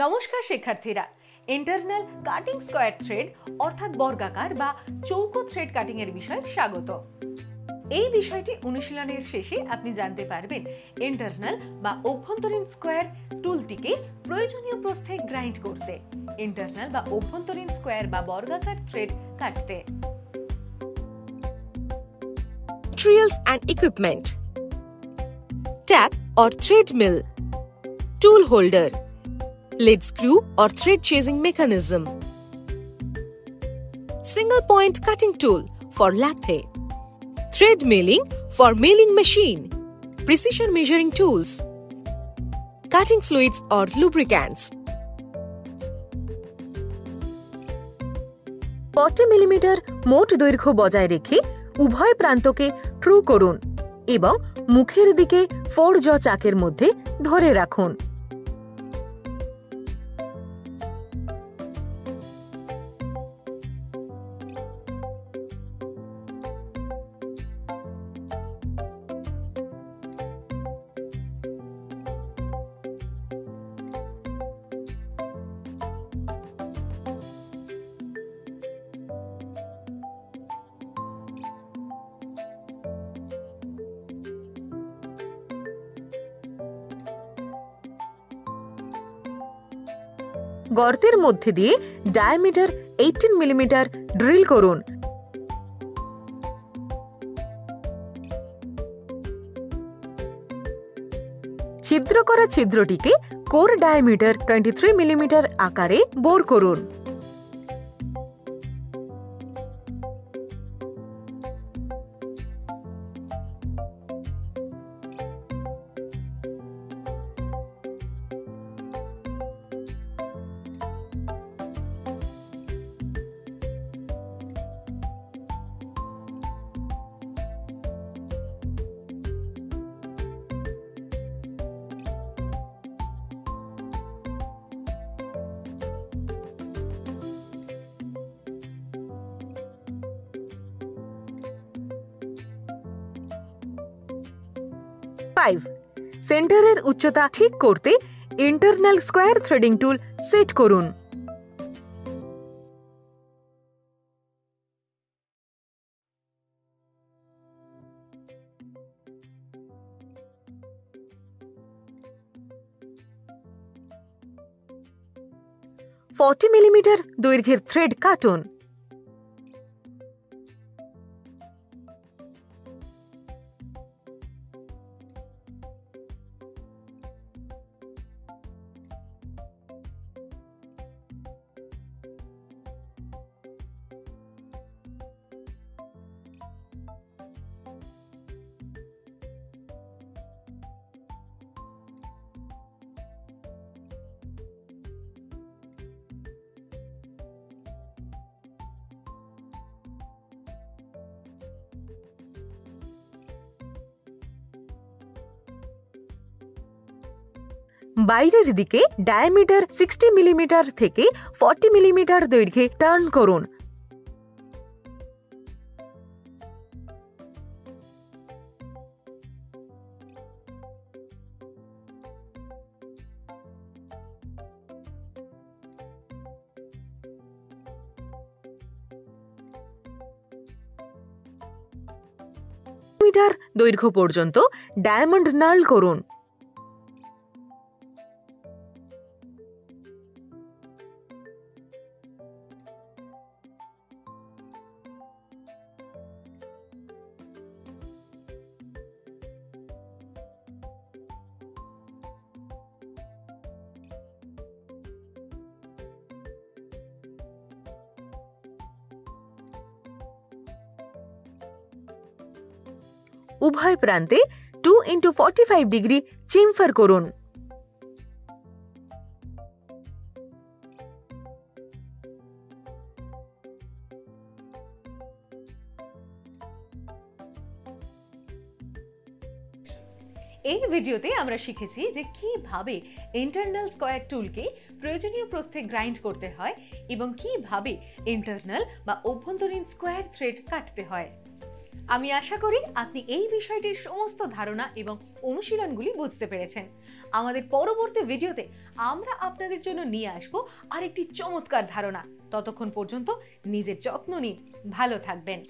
নমস্কার শিক্ষার্থীরা, internal cutting square thread অর্থাৎ বর্গাকার বা চৌকো থ্রেড কাটিং এর বিষয়ে স্বাগত। এই বিষয়টি অনুশীলনের শেষে আপনি জানতে পারবেন ইন্টারনাল বা অভ্যন্তরীণ স্কয়ার টুলটিকে প্রয়োজনীয় প্রস্থে গ্রাইন্ড করতে, ইন্টারনাল বা অভ্যন্তরীণ স্কয়ার বা বর্গাকার থ্রেড কাটতে। Materials and equipment: tap or thread mill, tool holder, lead screw or thread chasing mechanism, single point cutting tool for lathe, thread milling for milling machine, precision measuring tools, cutting fluids or lubricants. 40 millimetre মোট দৈর্ঘ্য বজায় রেখে উভয় প্রান্তকে true করুন এবং মুখের দিকে ফোর-জ চাকের মধ্যে ধরে রাখুন। গর্তের মধ্যে দিয়ে ডায়ামিটার 18 মিলিমিটার ড্রিল করুন। ছিদ্র করা ছিদ্রটিকে কোর ডায়ামিটার 23 মিলিমিটার আকারে বোর করুন। সেন্টারের উচ্চতা ঠিক করতে ইন্টারনাল স্কয়ার থ্রেডিং টুল সেট করুন। মিলিমিটার দৈর্ঘ্যের থ্রেড কাটুন। বাইরের দিকে ডায়ামিটার 60 মিলিমিটার থেকে 40 মিলিমিটার দৈর্ঘ্যে টার্ন করুন। মিটার দৈর্ঘ্য পর্যন্ত ডায়মন্ড নার্ল করুন। উভয় প্রান্তে 2x45 ডিগ্রি চেম্ফার করুন। এই ভিডিওতে আমরা শিখেছি যে কিভাবে ইন্টারনাল স্কয়ার টুলকে প্রয়োজনীয় প্রস্থে গ্রাইন্ড করতে হয় এবং কিভাবে ইন্টারনাল বা অভ্যন্তরীণ স্কয়ার থ্রেড কাটতে হয়। আমি আশা করি আপনি এই বিষয়টির সমস্ত ধারণা এবং অনুশীলনগুলি বুঝতে পেরেছেন। আমাদের পরবর্তী ভিডিওতে আমরা আপনাদের জন্য নিয়ে আসব আরেকটি চমৎকার ধারণা। ততক্ষণ পর্যন্ত নিজের যত্ন নিন, ভালো থাকবেন।